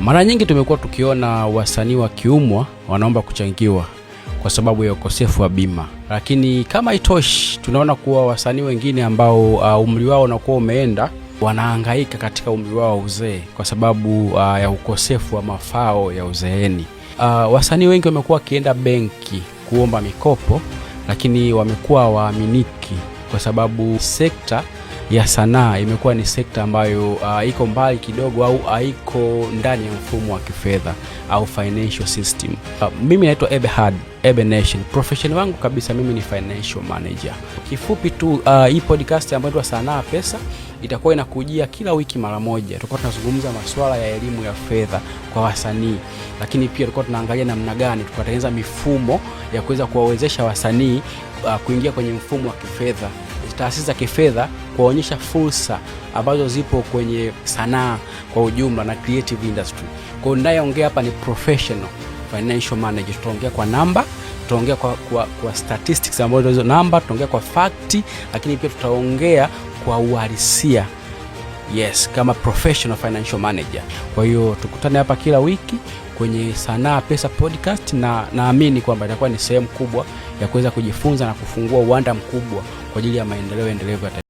Mara nyingi tumekuwa tukiona wasanii wa kiumwa wanaomba kuchangiwa kwa sababu ya ukosefu wa bima. Lakini kama itoshi, tunaona kuwa wasanii wengine ambao umri wao unakuwa umeenda wanahangaika katika umri wao uzee kwa sababu ya ukosefu wa mafao ya uzeeni. Wasanii wengi wamekuwa wakienda benki kuomba mikopo, lakini wamekuwa waaminiki kwa sababu sekta ya sanaa imekuwa ni sekta ambayo iko mbali kidogo au haiko ndani ya mfumo wa kifedha au financial system. Mimi naitwa Ebe Nation. Profession wangu kabisa mimi ni financial manager. Kifupi tu, hii podcast ambayo inaitwa Sanaa Pesa itakuwa inakujia kila wiki mara moja. Tutakuwa tunazungumza masuala ya elimu ya fedha kwa wasanii, lakini pia tutakuwa tunaangalia namna gani tutatengeneza mifumo ya kuweza kuwawezesha wasanii kuingia kwenye mfumo wa kifedha, taasisi za kifedha, kuonyesha fursa ambazo zipo kwenye sanaa kwa ujumla na creative industry. Kwa hiyo ninayeongea hapa ni professional financial manager. Tutaongea kwa namba, tutaongea kwa statistics ambazo hizo namba, tutaongea kwa fact, lakini pia tutaongea kwa uhalisia. Yes, kama professional financial manager. Kwa hiyo tukutane hapa kila wiki kwenye Sanaa Pesa podcast, na naamini kwamba itakuwa ni sehemu kubwa ya kuweza kujifunza na kufungua uwanda mkubwa kwa ajili ya maendeleo endelevu.